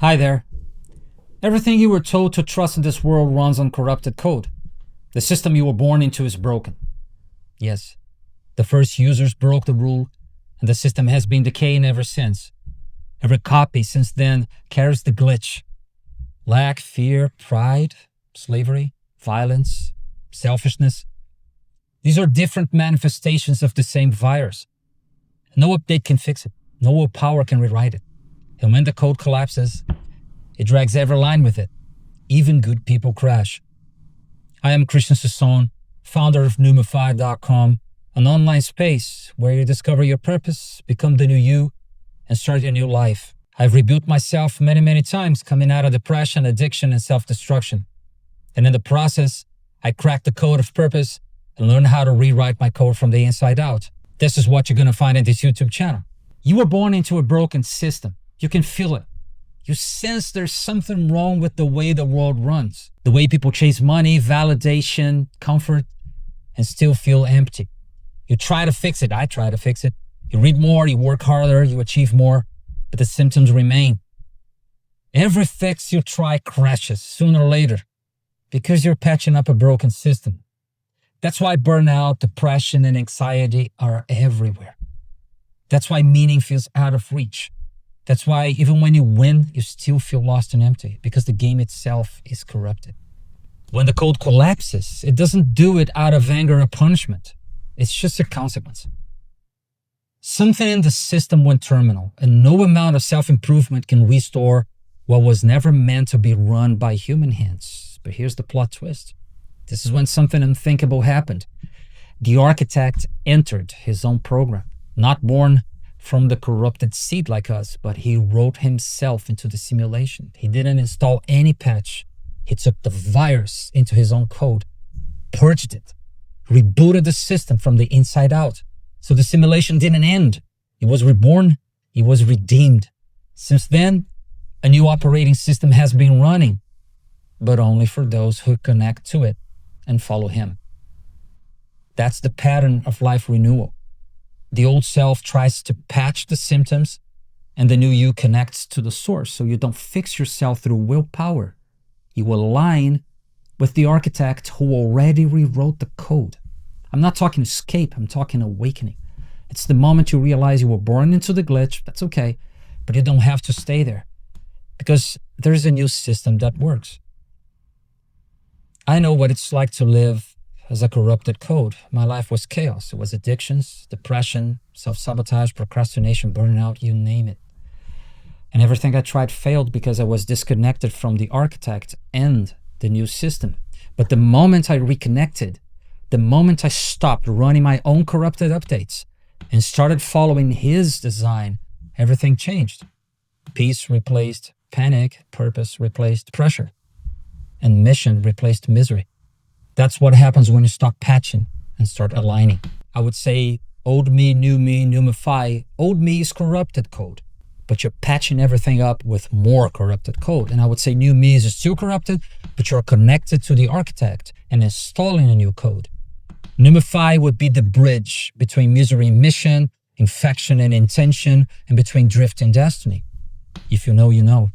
Hi there. Everything you were told to trust in this world runs on corrupted code. The system you were born into is broken. Yes, the first users broke the rule, and the system has been decaying ever since. Every copy since then carries the glitch. Lack, fear, pride, slavery, violence, selfishness. These are different manifestations of the same virus. No update can fix it. No willpower can rewrite it. And when the code collapses, it drags every line with it. Even good people crash. I am Christian Sisson, founder of NewMeFy.com, an online space where you discover your purpose, become the new you, and start your new life. I've rebooted myself many times, coming out of depression, addiction, and self-destruction. And in the process, I cracked the code of purpose and learned how to rewrite my code from the inside out. This is what you're going to find in this YouTube channel. You were born into a broken system. You can feel it. You sense there's something wrong with the way the world runs, the way people chase money, validation, comfort, and still feel empty. You try to fix it. I try to fix it. You read more, you work harder, you achieve more, but the symptoms remain. Every fix you try crashes sooner or later because you're patching up a broken system. That's why burnout, depression, and anxiety are everywhere. That's why meaning feels out of reach. That's why even when you win, you still feel lost and empty because the game itself is corrupted. When the code collapses, it doesn't do it out of anger or punishment. It's just a consequence. Something in the system went terminal, and no amount of self-improvement can restore what was never meant to be run by human hands. But here's the plot twist. This is when something unthinkable happened. The architect entered his own program, not born from the corrupted seed like us, but he wrote himself into the simulation. He didn't install any patch. He took the virus into his own code, purged it, rebooted the system from the inside out. So the simulation didn't end. It was reborn. It was redeemed. Since then, a new operating system has been running, but only for those who connect to it and follow him. That's the pattern of life renewal. The old self tries to patch the symptoms, and the new you connects to the source. So you don't fix yourself through willpower. You align with the architect who already rewrote the code. I'm not talking escape, I'm talking awakening. It's the moment you realize you were born into the glitch. That's okay, but you don't have to stay there because there's a new system that works. I know what it's like to live as a corrupted code. My life was chaos. It was addictions, depression, self-sabotage, procrastination, burnout, you name it. And everything I tried failed because I was disconnected from the architect and the new system. But the moment I reconnected, the moment I stopped running my own corrupted updates and started following his design, everything changed. Peace replaced panic, purpose replaced pressure, and mission replaced misery. That's what happens when you stop patching and start aligning. I would say old me, new me, NewMeFy. Old me is corrupted code, but you're patching everything up with more corrupted code. And I would say new me is still corrupted, but you're connected to the architect and installing a new code. NewMeFy would be the bridge between misery and mission, infection and intention, and between drift and destiny. If you know, you know.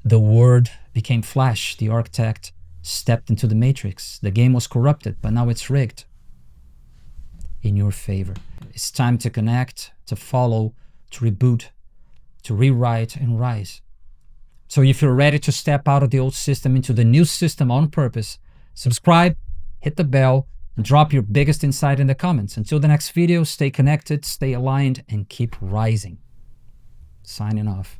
The word became flesh. The architect stepped into the matrix. The game was corrupted, but now it's rigged in your favor. It's time to connect, to follow, to reboot, to rewrite and rise. So if you're ready to step out of the old system into the new system on purpose, subscribe, hit the bell, and drop your biggest insight in the comments. Until the next video, stay connected, stay aligned, and keep rising. Signing off.